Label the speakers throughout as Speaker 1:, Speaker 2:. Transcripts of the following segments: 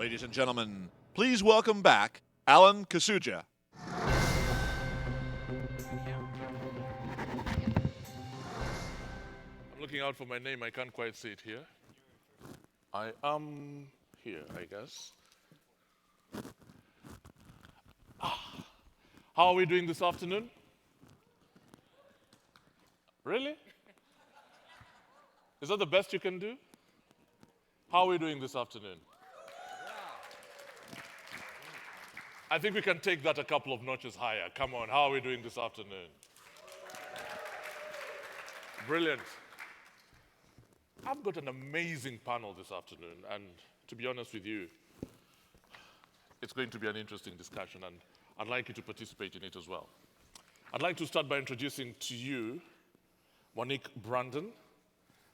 Speaker 1: Ladies and gentlemen, please welcome back Alan KASUJJA.
Speaker 2: I'm looking out for my name. I can't quite see it here. I am here, I guess. How are we doing this afternoon? Really? Is that the best you can do? How are we doing this afternoon? I think we can take that a couple of notches higher. Come on, how are we doing this afternoon? Brilliant. I've got an amazing panel this afternoon, and to be honest with you, it's going to be an interesting discussion, and I'd like you to participate in it as well. I'd like to start by introducing to you Monique Brandon.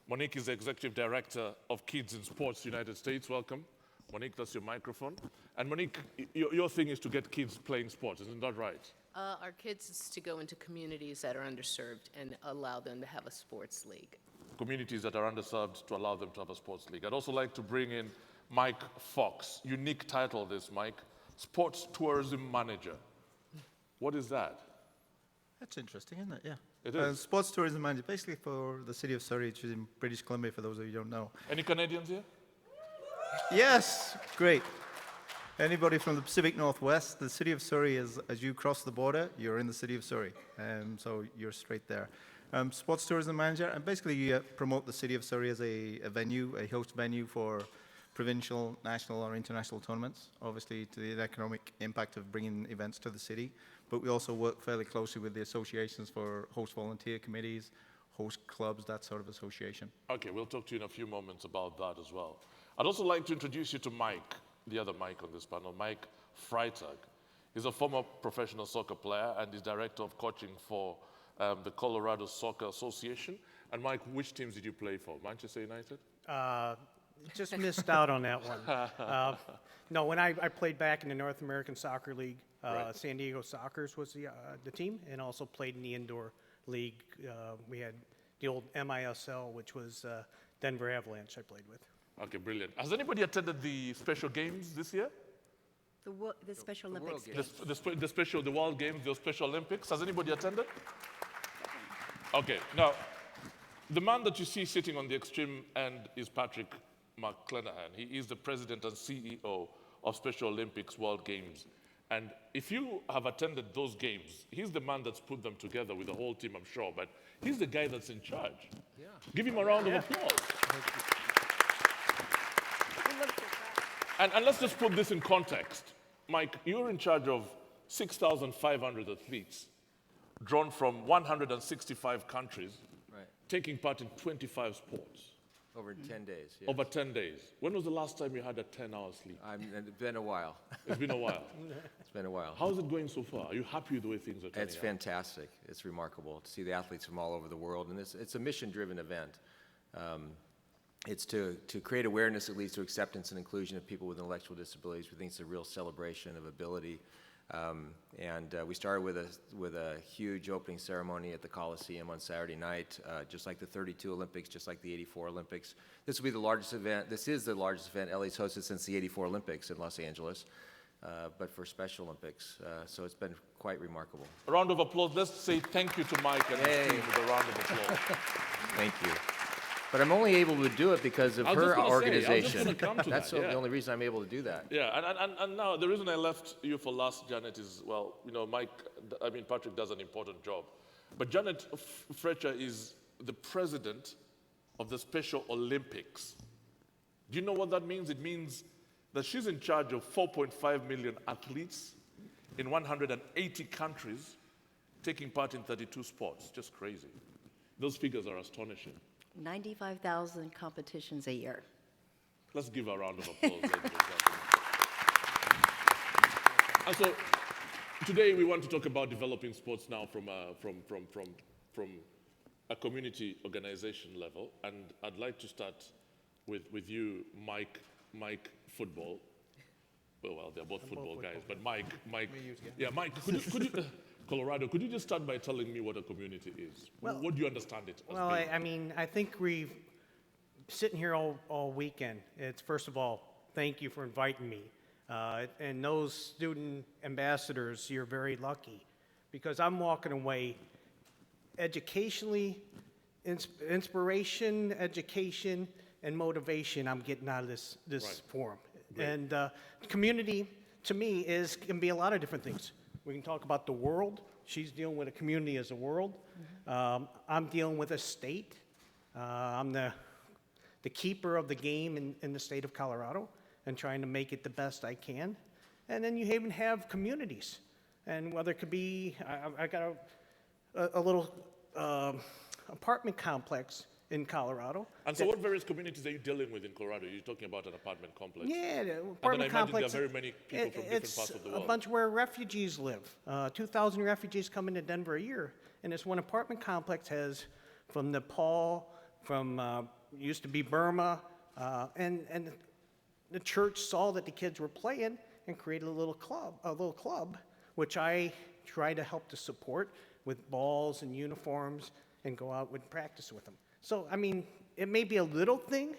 Speaker 2: Monique is the Executive Director of Kids in Sports United States. Welcome. Monique, that's your microphone. And Monique, your thing is to get kids playing sports, isn't that right?
Speaker 3: Our kids is to go into communities that are underserved and allow them to have a sports league.
Speaker 2: Communities that are underserved to allow them to have a sports league. I'd also like to bring in Mike Fox. Unique title this, Mike. Sports Tourism Manager. What is that?
Speaker 4: That's interesting, isn't it? Yeah.
Speaker 2: It is.
Speaker 4: Sports tourism manager, basically for the city of Surrey, which is in British Columbia, for those of you who don't know.
Speaker 2: Any Canadians here?
Speaker 4: Yes, great. Anybody from the Pacific Northwest, the city of Surrey is, as you cross the border, you're in the city of Surrey. So you're straight there. Sports tourism manager, and basically you promote the city of Surrey as a venue, a host venue for provincial, national, or international tournaments, obviously to the economic impact of bringing events to the city. But we also work fairly closely with the associations for host volunteer committees, host clubs, that sort of association.
Speaker 2: Okay, we'll talk to you in a few moments about that as well. I'd also like to introduce you to Mike, the other Mike on this panel, Mike FREITAG. He's a former professional soccer player and is director of coaching for the Colorado Soccer Association. And Mike, which teams did you play for? Manchester United?
Speaker 5: Just missed out on that one. No, when I played back in the North American Soccer League,
Speaker 2: Right.
Speaker 5: San Diego Sockers was the team, and also played in the indoor league. We had the old MISL, which was Denver Avalanche I played with.
Speaker 2: Okay, brilliant. Has anybody attended the special games this year?
Speaker 6: The Special Olympics games.
Speaker 2: The World Games, the Special Olympics. Has anybody attended? Okay, now, the man that you see sitting on the extreme end is Patrick McClenahan. He is the president and CEO of Special Olympics World Games. And if you have attended those games, he's the man that's put them together with the whole team, I'm sure, but he's the guy that's in charge. Yeah. Give him a round of applause. And let's just put this in context. Mike, you're in charge of 6,500 athletes drawn from 165 countries,
Speaker 7: right,
Speaker 2: taking part in 25 sports.
Speaker 7: Over 10 days. Yes.
Speaker 2: Over 10 days. When was the last time you had a 10-hour sleep?
Speaker 7: It's been a while.
Speaker 2: It's been a while.
Speaker 7: It's been a while.
Speaker 2: How's it going so far? Are you happy with the way things are turning out?
Speaker 7: It's fantastic. It's remarkable to see the athletes from all over the world, and it's a mission-driven event. It's to create awareness that leads to acceptance and inclusion of people with intellectual disabilities. We think it's a real celebration of ability. We started with a huge opening ceremony at the Coliseum on Saturday night, just like the 32 Olympics, just like the 84 Olympics. This will be the largest event. This is the largest event LA's hosted since the 84 Olympics in Los Angeles, but for Special Olympics. So it's been quite remarkable.
Speaker 2: A round of applause. Let's say thank you to Mike and his team with a round of applause.
Speaker 7: Thank you. But I'm only able to do it because of her organization. That's the only reason I'm able to do that.
Speaker 2: Yeah, and now the reason I left you for last, Janet, is, well, you know, Patrick does an important job. But Janet FROETSCHER is the president of the Special Olympics. Do you know what that means? It means that she's in charge of 4.5 million athletes in 180 countries taking part in 32 sports. Just crazy. Those figures are astonishing.
Speaker 6: 95,000 competitions a year.
Speaker 2: Let's give a round of applause, ladies and gentlemen. And so today we want to talk about developing sports now from a community organization level, and I'd like to start with you, Mike Football. Well, they're both football guys, but Mike. Yeah, Mike. Could you Colorado, could you just start by telling me what a community is? Well, what do you understand it as
Speaker 5: well,
Speaker 2: being?
Speaker 5: I mean, I think we've sitting here all weekend. It's first of all thank you for inviting me. And those student ambassadors, you're very lucky, because I'm walking away educationally, inspiration, education, and motivation I'm getting out of this forum. And community, to me, can be a lot of different things. We can talk about the world. She's dealing with a community as a world. I'm dealing with a state. I'm the keeper of the game in the state of Colorado and trying to make it the best I can. And then you even have communities. And whether it could be, I got a little apartment complex in Colorado.
Speaker 2: And so what various communities are you dealing with in Colorado? You're talking about an apartment complex.
Speaker 5: Yeah, the
Speaker 2: And
Speaker 5: apartment
Speaker 2: then I imagine
Speaker 5: complex.
Speaker 2: there are very many people from different parts of the
Speaker 5: It's
Speaker 2: world.
Speaker 5: a bunch where refugees live. 2,000 refugees come into Denver a year. And this one apartment complex has from Nepal, from used to be Burma, and the church saw that the kids were playing and created a little club, which I try to help to support with balls and uniforms and go out and practice with them. So, I mean, it may be a little thing,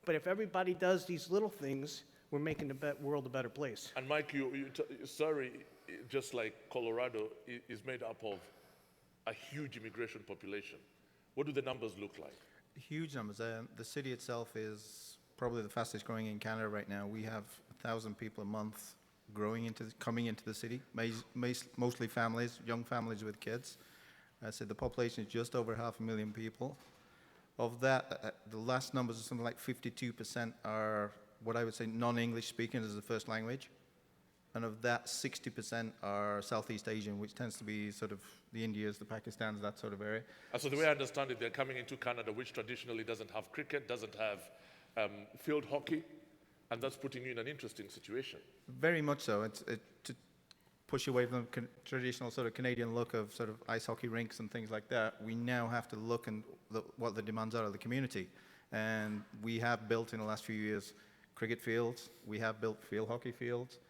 Speaker 5: but if everybody does these little things, we're making the world a better place.
Speaker 2: And Mike, Surrey, just like Colorado, is made up of a huge immigration population. What do the numbers look like?
Speaker 4: Huge numbers. The city itself is probably the fastest growing in Canada right now. We have 1,000 people a month coming into the city, mostly families, young families with kids. I said the population is just over 500,000 people. Of that, the last numbers are something like 52% are what I would say non-English speaking as the first language. And of that, 60% are Southeast Asian, which tends to be sort of the Indias, the Pakistans, that sort of area.
Speaker 2: And so the way I understand it, they're coming into Canada, which traditionally doesn't have cricket, doesn't have field hockey, and that's putting you in an interesting situation.
Speaker 4: Very much so. To push away from the traditional sort of Canadian look of sort of ice hockey rinks and things like that, we now have to look and what the demands are of the community. And we have built in the last few years cricket fields, we have built field hockey fields.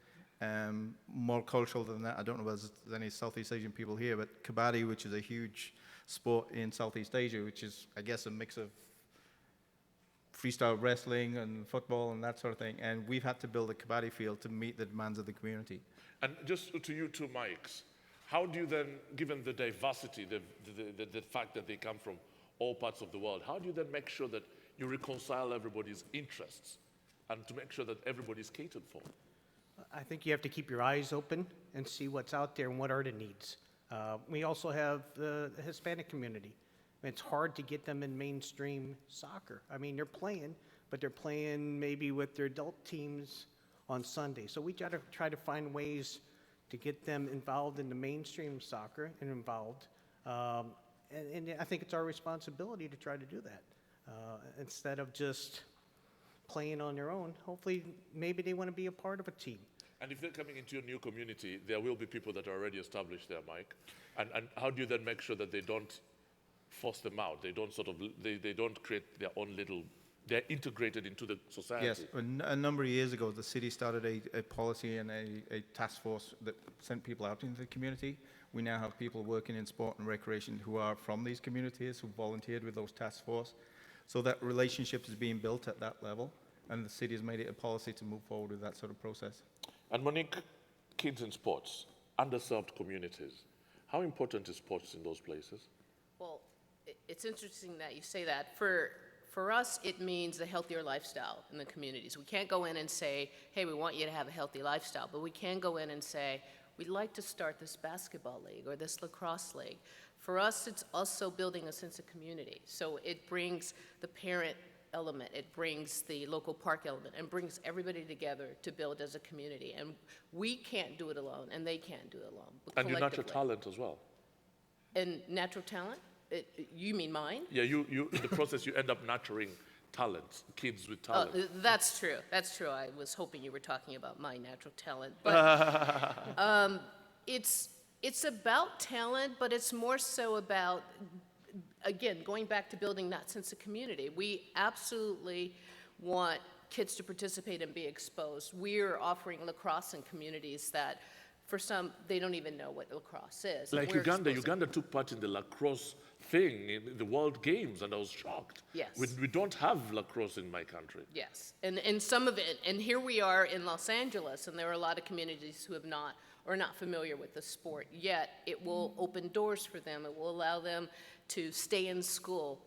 Speaker 4: More cultural than that, I don't know whether there's any Southeast Asian people here, but kabaddi, which is a huge sport in Southeast Asia, which is, I guess, a mix of freestyle wrestling and football and that sort of thing. And we've had to build a kabaddi field to meet the demands of the community.
Speaker 2: And just to you two Mikes, how do you then, given the diversity, the fact that they come from all parts of the world, how do you then make sure that you reconcile everybody's interests and to make sure that everybody's catered for?
Speaker 5: I think you have to keep your eyes open and see what's out there and what are the needs. We also have the Hispanic community. It's hard to get them in mainstream soccer. I mean, they're playing, but they're playing maybe with their adult teams on Sunday. So we try to find ways to get them involved in the mainstream soccer and involved. And I think it's our responsibility to try to do that. Instead of just playing on their own, hopefully maybe they want to be a part of a team.
Speaker 2: And if they're coming into your new community, there will be people that are already established there, Mike. And how do you then make sure that they don't force them out? They don't they don't create their own little, they're integrated into the society.
Speaker 4: Yes, a number of years ago, the city started a policy and a task force that sent people out into the community. We now have people working in sport and recreation who are from these communities, who volunteered with those task force. So that relationship is being built at that level, and the city has made it a policy to move forward with that sort of process.
Speaker 2: And Monique, kids in sports, underserved communities, how important is sports in those places?
Speaker 3: Well, it's interesting that you say that. For us, it means a healthier lifestyle in the communities. We can't go in and say, hey, we want you to have a healthy lifestyle, but we can go in and say, we'd like to start this basketball league or this lacrosse league. For us, it's also building a sense of community. So it brings the parent element, it brings the local park element, and brings everybody together to build as a community. And we can't do it alone, and they can't do it alone.
Speaker 2: And your natural talent as well.
Speaker 3: And natural talent? You mean mine?
Speaker 2: Yeah, you in the process, you end up nurturing talent, kids with talent.
Speaker 3: Oh, that's true. That's true. I was hoping you were talking about my natural talent. But it's about talent, but it's more so about, again, going back to building that sense of community. We absolutely want kids to participate and be exposed. We're offering lacrosse in communities that For some, they don't even know what lacrosse is.
Speaker 2: Like
Speaker 3: We're
Speaker 2: Uganda,
Speaker 3: exposing-
Speaker 2: Uganda took part in the lacrosse thing in the World Games, and I was shocked.
Speaker 3: Yes.
Speaker 2: We don't have lacrosse in my country.
Speaker 3: Yes, and some of it, and here we are in Los Angeles, and there are a lot of communities who have not, or not familiar with the sport, yet it will open doors for them, it will allow them to stay in school.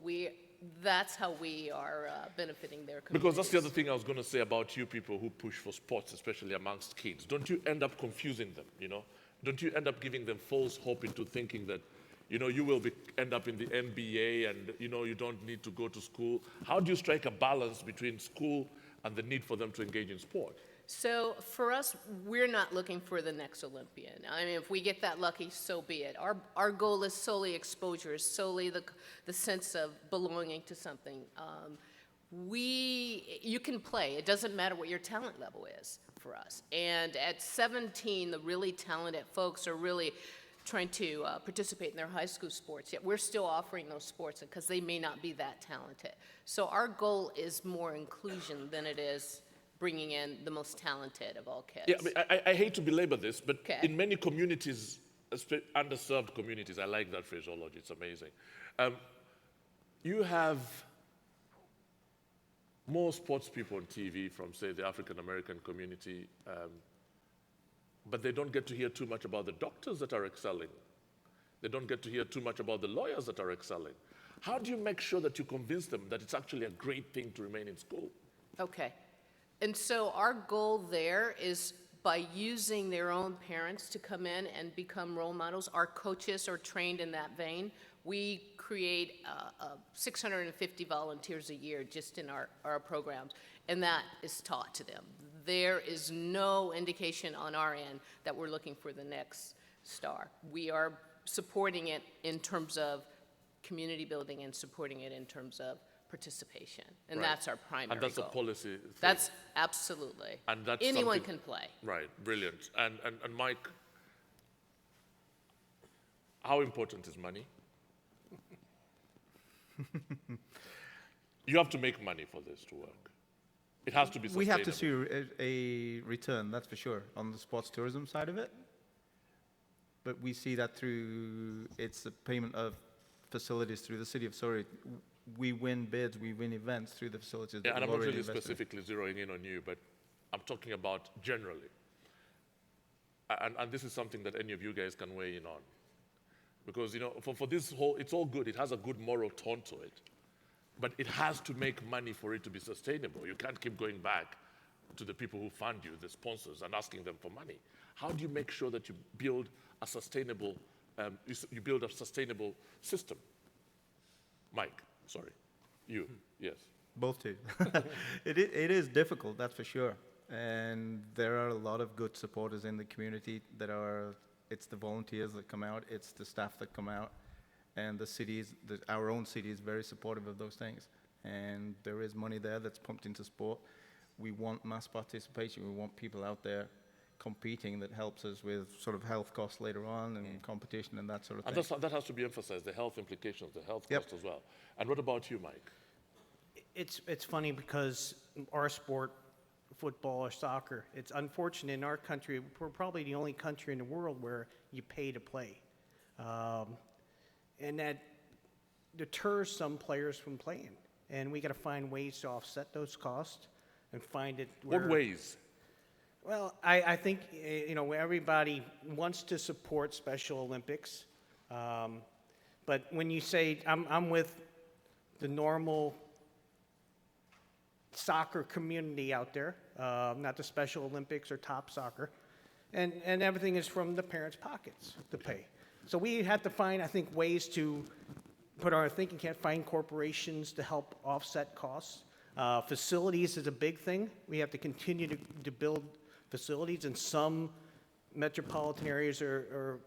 Speaker 3: That's how we are benefiting their communities.
Speaker 2: Because that's the other thing I was going to say about you people who push for sports, especially amongst kids. Don't you end up confusing them, you know? Don't you end up giving them false hope into thinking that, you know, you will end up in the NBA and, you know, you don't need to go to school? How do you strike a balance between school and the need for them to engage in sport?
Speaker 3: So for us, we're not looking for the next Olympian. I mean, if we get that lucky, so be it. Our goal is solely exposure, is solely the sense of belonging to something. You can play. It doesn't matter what your talent level is for us. And at 17, the really talented folks are really trying to participate in their high school sports, yet we're still offering those sports because they may not be that talented. So our goal is more inclusion than it is bringing in the most talented of all kids.
Speaker 2: Yeah, I mean, I hate to belabor this, but
Speaker 3: Okay.
Speaker 2: in many communities, underserved communities, I like that phraseology, it's amazing. You have more sports people on TV from, say, the African American community, but they don't get to hear too much about the doctors that are excelling. They don't get to hear too much about the lawyers that are excelling. How do you make sure that you convince them that it's actually a great thing to remain in school?
Speaker 3: Okay. And so our goal there is by using their own parents to come in and become role models. Our coaches are trained in that vein. We create 650 volunteers a year just in our programs, and that is taught to them. There is no indication on our end that we're looking for the next star. We are supporting it in terms of community building and supporting it in terms of participation, and
Speaker 2: Right.
Speaker 3: that's our primary
Speaker 2: And that's
Speaker 3: goal.
Speaker 2: a policy thing.
Speaker 3: That's absolutely.
Speaker 2: And that's
Speaker 3: anyone
Speaker 2: something-
Speaker 3: can play.
Speaker 2: Right, brilliant. And Mike, how important is money? You have to make money for this to work. It has to be
Speaker 4: We
Speaker 2: sustainable.
Speaker 4: have to see a return, that's for sure, on the sports tourism side of it. But we see that through it's the payment of facilities through the city of Surrey. We win bids, we win events through the facilities
Speaker 2: Yeah,
Speaker 4: that
Speaker 2: and I'm
Speaker 4: we've
Speaker 2: not
Speaker 4: already
Speaker 2: really
Speaker 4: invested in.
Speaker 2: specifically zeroing in on you, but I'm talking about generally. And this is something that any of you guys can weigh in on. Because, you know, for this whole, it's all good. It has a good moral tone to it. But it has to make money for it to be sustainable. You can't keep going back to the people who fund you, the sponsors, and asking them for money. How do you make sure that you build a sustainable, you build a sustainable system? Mike, sorry, you, yes.
Speaker 4: Both two. It is difficult, that's for sure. And there are a lot of good supporters in the community it's the volunteers that come out, it's the staff that come out, and the cities, our own city is very supportive of those things. And there is money there that's pumped into sport. We want mass participation, we want people out there competing that helps us with sort of health costs later on and competition and that sort of thing.
Speaker 2: And that has to be emphasized, the health implications, the health
Speaker 4: Yep.
Speaker 2: cost as well. And what about you, Mike?
Speaker 5: It's funny because our sport, football or soccer, it's unfortunate in our country, we're probably the only country in the world where you pay to play. And that deters some players from playing. And we got to find ways to offset those costs and find it where...
Speaker 2: What ways?
Speaker 5: Well, I think, you know, everybody wants to support Special Olympics. But when you say, I'm with the normal soccer community out there, not the Special Olympics or top soccer, and everything is from the parents' pockets to pay. So we have to find, I think, ways to put our thinking cap, find corporations to help offset costs. Facilities is a big thing. We have to continue to build facilities, and some metropolitan areas or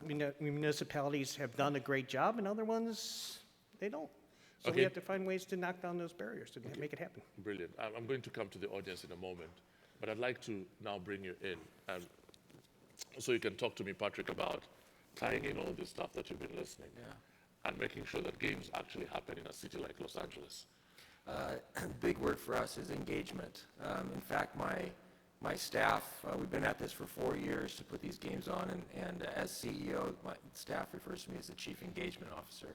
Speaker 5: municipalities have done a great job, and other ones, they don't. So
Speaker 2: Okay.
Speaker 5: we have to find ways to knock down those barriers to make it happen.
Speaker 2: Brilliant. I'm going to come to the audience in a moment, but I'd like to now bring you in, so you can talk to me, Patrick, about tying in all this stuff that you've been listening, and making sure that games actually happen in a city like Los Angeles.
Speaker 7: Big word for us is engagement. In fact, my my staff, we've been at this for 4 years to put these games on, and as CEO, my staff refers to me as the Chief Engagement Officer.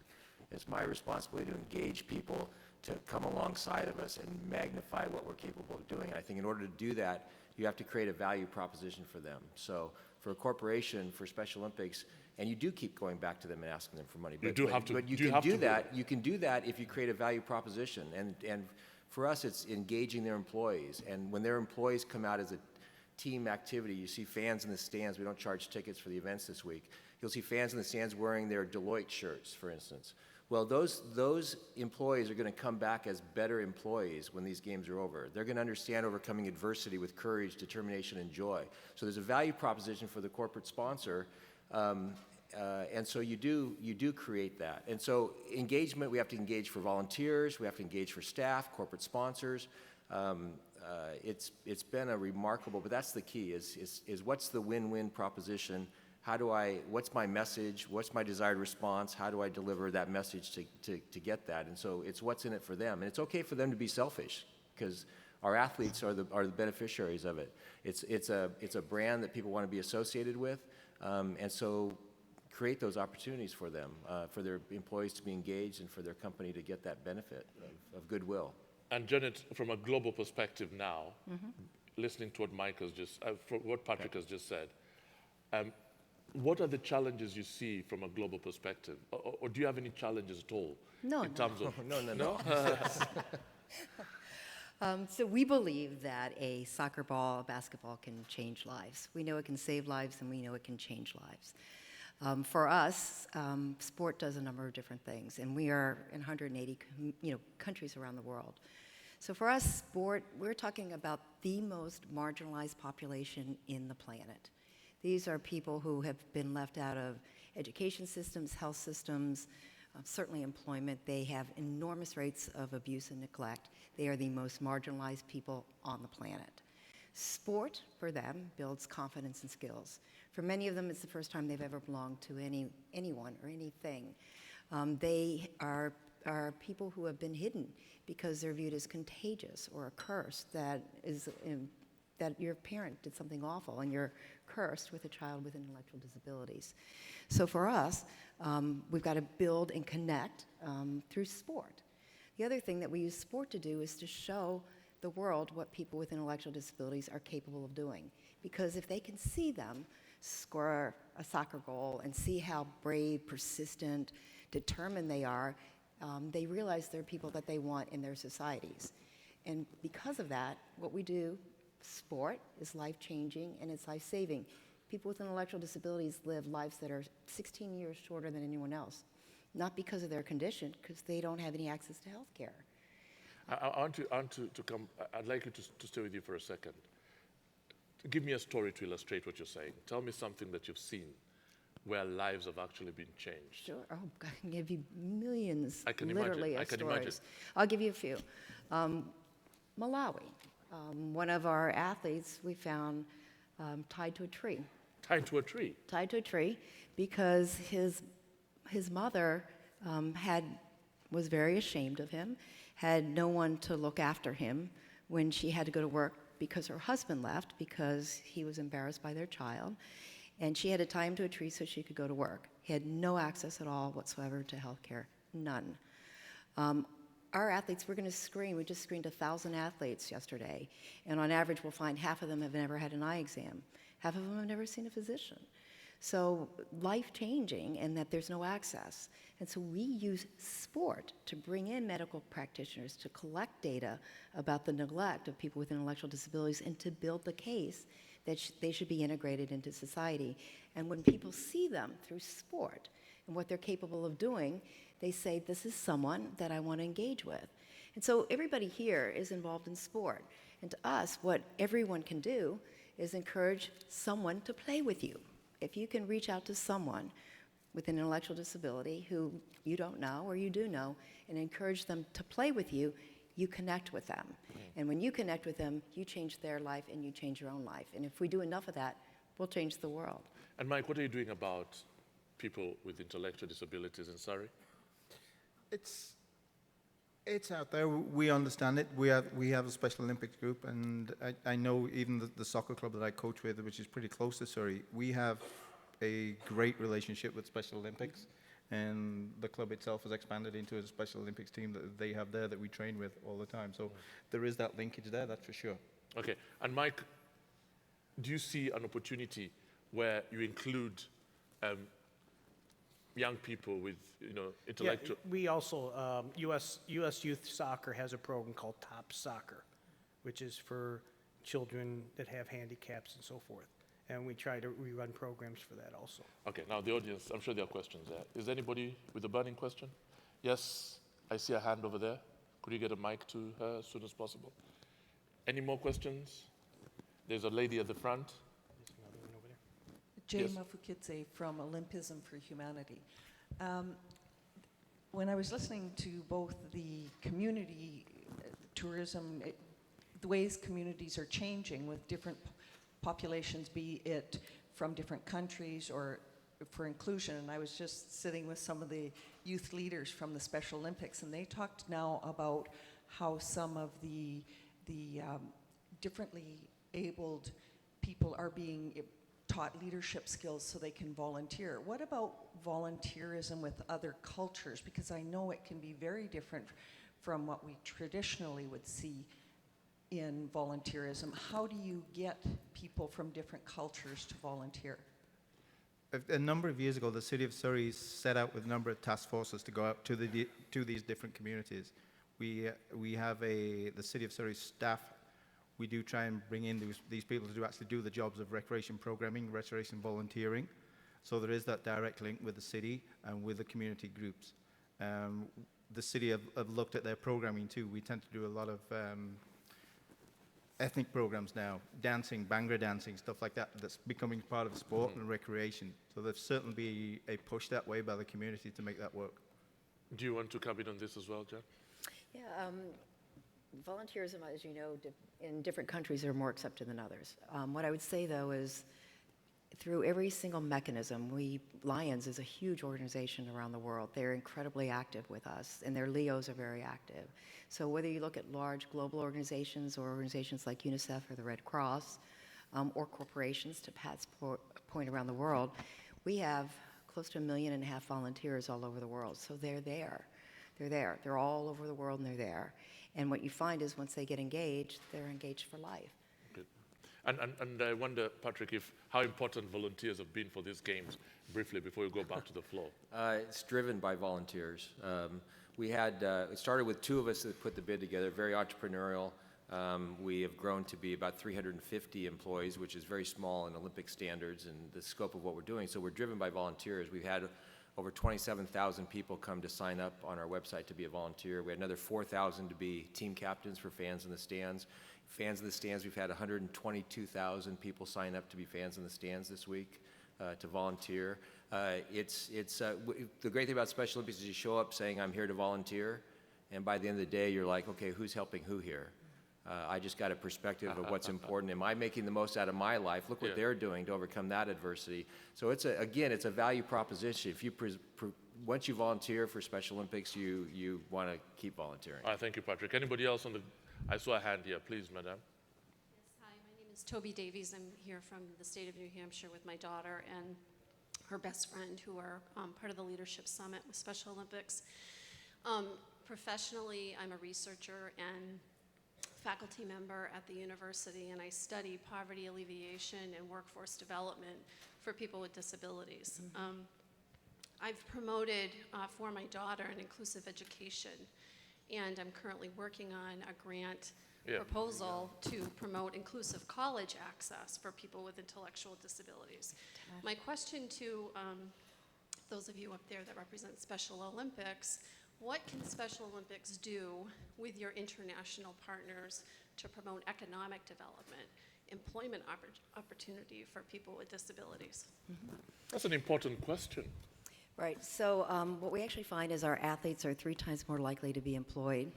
Speaker 7: It's my responsibility to engage people, to come alongside of us and magnify what we're capable of doing. I think in order to do that, you have to create a value proposition for them. So for a corporation, for Special Olympics, and you do keep going back to them and asking them for money. But you can do that. You can do that if you create a value proposition. And for us, it's engaging their employees. And when their employees come out as a team activity, you see fans in the stands. We don't charge tickets for the events this week. You'll see fans in the stands wearing their Deloitte shirts, for instance. Well, those employees are going to come back as better employees when these games are over. They're going to understand overcoming adversity with courage, determination, and joy. So there's a value proposition for the corporate sponsor, and so you do create that. And so engagement, we have to engage for volunteers, we have to engage for staff, corporate sponsors. It's been a remarkable, but that's the key, is what's the win-win proposition? What's my message? What's my desired response? How do I deliver that message to get that? And so it's what's in it for them. And it's okay for them to be selfish, because our athletes are the beneficiaries of it. It's a brand that people want to be associated with, and so create those opportunities for them, for their employees to be engaged and for their company to get that benefit of goodwill.
Speaker 2: And Janet, from a global perspective now, listening to what Mike has what Patrick has just said, what are the challenges you see from a global perspective? Or do you have any challenges at all?
Speaker 6: No,
Speaker 2: in terms of
Speaker 7: No?
Speaker 6: So we believe that a soccer ball, a basketball can change lives. We know it can save lives, and we know it can change lives. For us, sport does a number of different things, and we are in 180 countries around the world. So for us, sport, we're talking about the most marginalized population in the planet. These are people who have been left out of education systems, health systems, certainly employment. They have enormous rates of abuse and neglect. They are the most marginalized people on the planet. Sport, for them, builds confidence and skills. For many of them, it's the first time they've ever belonged to anyone or anything. They are people who have been hidden because they're viewed as contagious or a curse that your parent did something awful and you're cursed with a child with intellectual disabilities. So for us, we've got to build and connect through sport. The other thing that we use sport to do is to show the world what people with intellectual disabilities are capable of doing. Because if they can see them score a soccer goal and see how brave, persistent, determined they are, they realize they're people that they want in their societies. And because of that, what we do, sport, is life-changing and it's life-saving. People with intellectual disabilities live lives that are 16 years shorter than anyone else. Not because of their condition, because they don't have any access to health care.
Speaker 2: I'd like you to stay with you for a second. Give me a story to illustrate what you're saying. Tell me something that you've seen where lives have actually been changed.
Speaker 6: Sure. Oh, I can give you millions,
Speaker 2: I can
Speaker 6: literally,
Speaker 2: imagine.
Speaker 6: of
Speaker 2: I can
Speaker 6: stories.
Speaker 2: imagine.
Speaker 6: I'll give you a few. Malawi. One of our athletes we found tied to a tree.
Speaker 2: Tied to a tree?
Speaker 6: Tied to a tree because his mother was very ashamed of him, had no one to look after him when she had to go to work because her husband left because he was embarrassed by their child. And she had to tie him to a tree so she could go to work. He had no access at all whatsoever to health care, none. Our athletes, we're going to screen, we just screened 1,000 athletes yesterday, and on average we'll find half of them have never had an eye exam. Half of them have never seen a physician. So life-changing, and that there's no access. And so we use sport to bring in medical practitioners to collect data about the neglect of people with intellectual disabilities and to build the case that they should be integrated into society. And when people see them through sport and what they're capable of doing, they say, this is someone that I want to engage with. And so everybody here is involved in sport. And to us, what everyone can do is encourage someone to play with you. If you can reach out to someone with an intellectual disability who you don't know or you do know and encourage them to play with you, you connect with them. And when you connect with them, you change their life and you change your own life. And if we do enough of that, we'll change the world.
Speaker 2: And Mike, what are you doing about people with intellectual disabilities in Surrey?
Speaker 4: It's It's out there. We understand it. We have a Special Olympics group, and I know even the soccer club that I coach with, which is pretty close to Surrey, we have a great relationship with Special Olympics, and the club itself has expanded into a Special Olympics team that they have there that we train with all the time. So there is that linkage there, that's for sure.
Speaker 2: Okay, and Mike, do you see an opportunity where you include young people with, intellectual?
Speaker 5: Yeah, we also, U.S. Youth Soccer has a program called Top Soccer, which is for children that have handicaps and so forth. And we try to rerun programs for that also.
Speaker 2: Okay, now the audience, I'm sure there are questions there. Is there anybody with a burning question? Yes, I see a hand over there. Could you get a mic to her as soon as possible? Any more questions? There's a lady at the front.
Speaker 5: There's another one over there.
Speaker 8: Jay
Speaker 2: Yes.
Speaker 8: Mafukidze from Olympism for Humanity. When I was listening to both the community tourism, the ways communities are changing with different populations, be it from different countries or for inclusion, and I was just sitting with some of the youth leaders from the Special Olympics, and they talked now about how some of the differently abled people are being taught leadership skills so they can volunteer. What about volunteerism with other cultures? Because I know it can be very different from what we traditionally would see in volunteerism. How do you get people from different cultures to volunteer?
Speaker 4: A number of years ago, the City of Surrey set out with a number of task forces to go out to these different communities. We have the City of Surrey staff. We do try and bring in these people to actually do the jobs of recreation programming, recreation volunteering. So there is that direct link with the city and with the community groups. The city have looked at their programming too. We tend to do a lot of ethnic programs now, dancing, Bhangra dancing, stuff like that, that's becoming part of sport and recreation. So there's certainly be a push that way by the community to make that work.
Speaker 2: Do you want to come in on this as well, Jen?
Speaker 6: Yeah, volunteerism, as you know, in different countries are more accepted than others. What I would say, though, is through every single mechanism, Lions is a huge organization around the world. They're incredibly active with us, and their LEOs are very active. So whether you look at large global organizations or organizations like UNICEF or the Red Cross, or corporations, to Pat's point around the world, we have close to 1.5 million volunteers all over the world. So they're there. They're there. They're all over the world, and they're there. And what you find is once they get engaged, they're engaged for life.
Speaker 2: Good. And I wonder, Patrick, how important volunteers have been for these games, briefly, before you go back to the floor.
Speaker 7: It's driven by volunteers. It started with 2 of us that put the bid together, very entrepreneurial. We have grown to be about 350 employees, which is very small in Olympic standards and the scope of what we're doing. So we're driven by volunteers. We've had over 27,000 people come to sign up on our website to be a volunteer. We had another 4,000 to be team captains for fans in the stands. Fans in the stands, we've had 122,000 people sign up to be fans in the stands this week to volunteer. The great thing about Special Olympics is you show up saying, I'm here to volunteer, and by the end of the day, you're like, okay, who's helping who here? I just got a perspective of what's important. Am I making the most out of my life? Look what they're doing to overcome that adversity. So it's a value proposition. If you once you volunteer for Special Olympics, you want to keep volunteering.
Speaker 2: All right, thank you, Patrick. Anybody else I saw a hand here, please, madam.
Speaker 9: Yes, hi, my name is Toby Davies. I'm here from the state of New Hampshire with my daughter and her best friend, who are part of the Leadership Summit with Special Olympics. Professionally, I'm a researcher and faculty member at the university, and I study poverty alleviation and workforce development for people with disabilities. I've promoted for my daughter an inclusive education, and I'm currently working on a grant proposal to promote inclusive college access for people with intellectual disabilities. My question to those of you up there that represent Special Olympics: what can Special Olympics do with your international partners to promote economic development, employment opportunity for people with disabilities?
Speaker 2: That's an important question.
Speaker 6: Right, so what we actually find is our athletes are 3 times more likely to be employed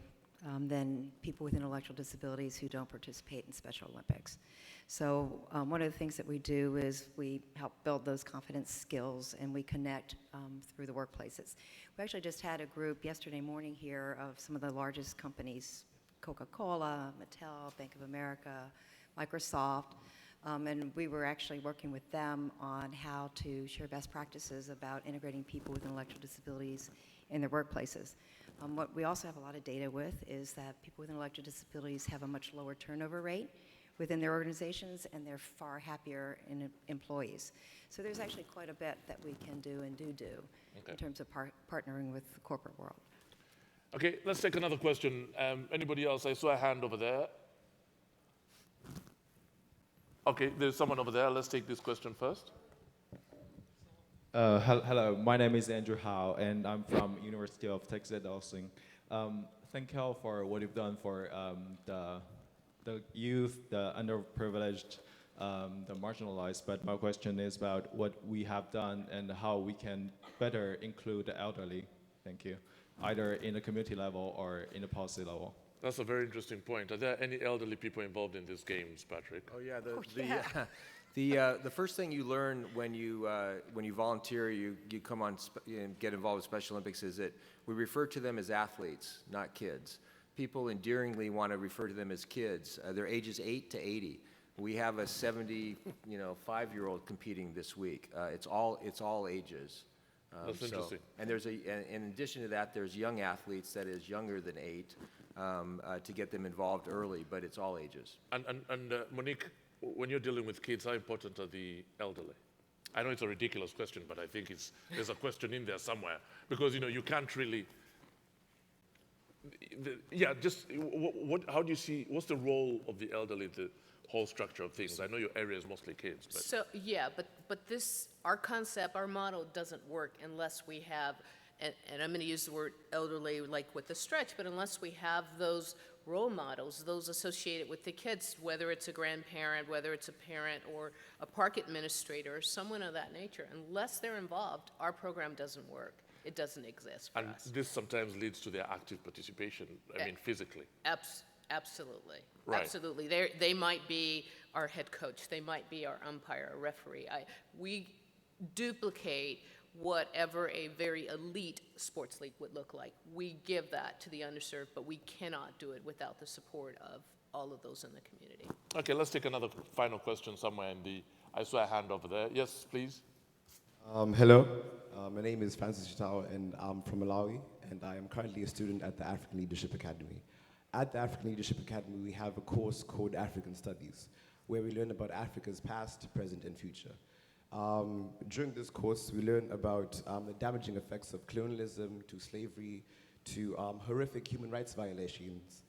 Speaker 6: than people with intellectual disabilities who don't participate in Special Olympics. So one of the things that we do is we help build those confidence skills, and we connect through the workplaces. We actually just had a group yesterday morning here of some of the largest companies, Coca-Cola, Mattel, Bank of America, Microsoft, and we were actually working with them on how to share best practices about integrating people with intellectual disabilities in their workplaces. What we also have a lot of data with is that people with intellectual disabilities have a much lower turnover rate within their organizations, and they're far happier employees. So there's actually quite a bit that we can do and do in terms of partnering with the corporate world.
Speaker 2: Okay, let's take another question. Anybody else? I saw a hand over there. Okay, there's someone over there. Let's take this question first.
Speaker 10: Hello, my name is Andrew Howe, and I'm from University of Texas at Austin. Thank you all for what you've done for the youth, the underprivileged, the marginalized, but my question is about what we have done and how we can better include the elderly, thank you, either in the community level or in the policy level.
Speaker 2: That's a very interesting point. Are there any elderly people involved in these games, Patrick?
Speaker 7: Oh yeah, the first thing you learn when you volunteer, you come on and get involved with Special Olympics is that we refer to them as athletes, not kids. People endearingly want to refer to them as kids. Their ages 8 to 80. We have a 75-year-old competing this week. It's all ages.
Speaker 2: That's interesting.
Speaker 7: And in addition to that, there's young athletes that is younger than 8 to get them involved early, but it's all ages.
Speaker 2: And Monique, when you're dealing with kids, how important are the elderly? I know it's a ridiculous question, but I think there's a question in there somewhere because you can't really. How do you see? What's the role of the elderly in the whole structure of things? I know your area is mostly kids, but.
Speaker 3: So, yeah, but our concept, our model doesn't work unless we have, and I'm going to use the word elderly like with the stretch, but unless we have those role models, those associated with the kids, whether it's a grandparent, whether it's a parent or a park administrator or someone of that nature, unless they're involved, our program doesn't work. It doesn't exist for us.
Speaker 2: And this sometimes leads to their active participation, I mean, physically.
Speaker 3: Absolutely.
Speaker 2: Right.
Speaker 3: Absolutely. They might be our head coach. They might be our umpire, our referee. We duplicate whatever a very elite sports league would look like. We give that to the underserved, but we cannot do it without the support of all of those in the community.
Speaker 2: Okay, let's take another final question somewhere I saw a hand over there. Yes, please.
Speaker 11: Hello, my name is Francis Chitao, and I'm from Malawi, and I am currently a student at the African Leadership Academy. At the African Leadership Academy, we have a course called African Studies, where we learn about Africa's past, present, and future. During this course, we learn about the damaging effects of colonialism, to slavery, to horrific human rights violations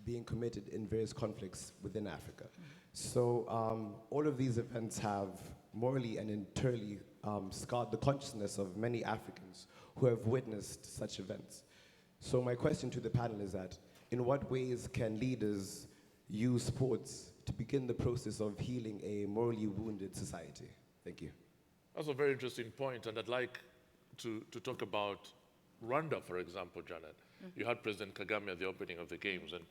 Speaker 11: being committed in various conflicts within Africa. So all of these events have morally and internally scarred the consciousness of many Africans who have witnessed such events. So my question to the panel is that, in what ways can leaders use sports to begin the process of healing a morally wounded society? Thank you.
Speaker 2: That's a very interesting point, and I'd like to talk about Rwanda, for example, Janet. Mm-hmm. You had President Kagame at the opening of the Games, and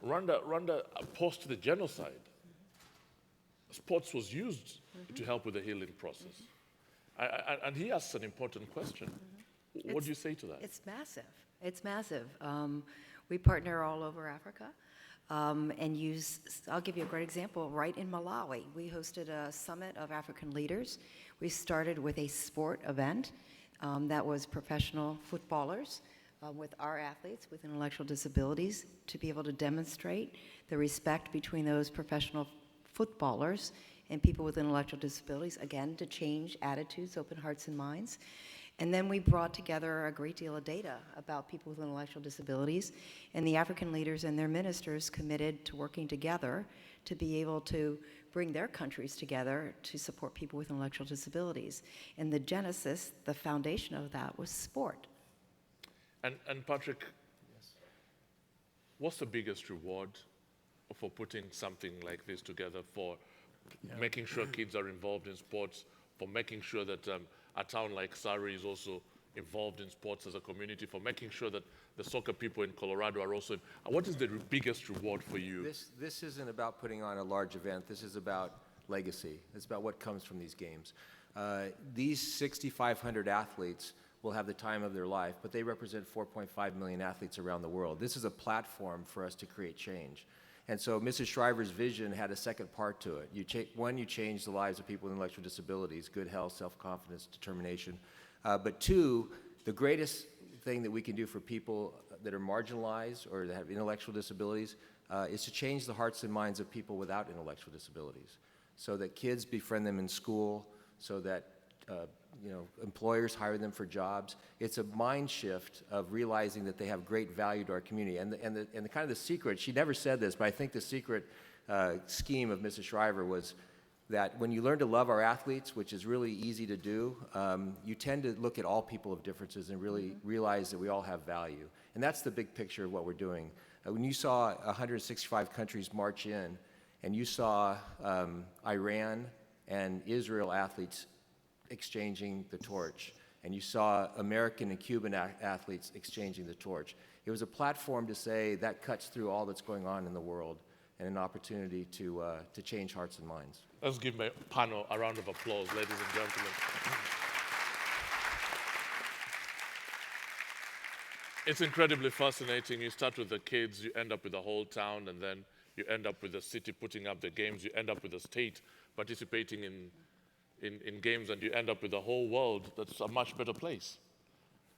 Speaker 2: Rwanda post the genocide, sports was used to help with the healing process. And he asks an important question. What do you say to that?
Speaker 6: It's massive. It's massive. We partner all over Africa and I'll give you a great example, right in Malawi. We hosted a summit of African leaders. We started with a sport event that was professional footballers with our athletes with intellectual disabilities to be able to demonstrate the respect between those professional footballers and people with intellectual disabilities, again, to change attitudes, open hearts and minds. And then we brought together a great deal of data about people with intellectual disabilities, and the African leaders and their ministers committed to working together to be able to bring their countries together to support people with intellectual disabilities. And the genesis, the foundation of that was sport.
Speaker 2: And Patrick, yes, what's the biggest reward for putting something like this together, for making sure kids are involved in sports, for making sure that a town like Surrey is also involved in sports as a community, for making sure that the soccer people in Colorado are also what is the biggest reward for you?
Speaker 7: This isn't about putting on a large event. This is about legacy. It's about what comes from these games. These 6,500 athletes will will have the time of their life, but they represent 4.5 million athletes around the world. This is a platform for us to create change. And so Mrs. Shriver's vision had a second part to it. One, you change the lives of people with intellectual disabilities, good health, self-confidence, determination. But two, the greatest thing that we can do for people that are marginalized or that have intellectual disabilities is to change the hearts and minds of people without intellectual disabilities, so that kids befriend them in school, so that employers hire them for jobs. It's a mind shift of realizing that they have great value to our community. And the kind of the secret, she never said this, but I think the secret scheme of Mrs. Shriver was that when you learn to love our athletes, which is really easy to do, you tend to look at all people of differences and really realize that we all have value. And that's the big picture of what we're doing. When you saw 165 countries march in, and you saw Iran and Israel athletes exchanging the torch, and you saw American and Cuban athletes exchanging the torch, it was a platform to say that cuts through all that's going on in the world, and an opportunity to change hearts and minds.
Speaker 2: Let's give my panel a round of applause, ladies and gentlemen. It's incredibly fascinating. You start with the kids, you end up with the whole town, and then you end up with the city putting up the games, you end up with the state participating in games, and you end up with the whole world that's a much better place.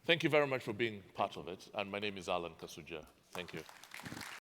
Speaker 2: Thank you very much for being part of it, and my name is Alan KASUJJA. Thank you.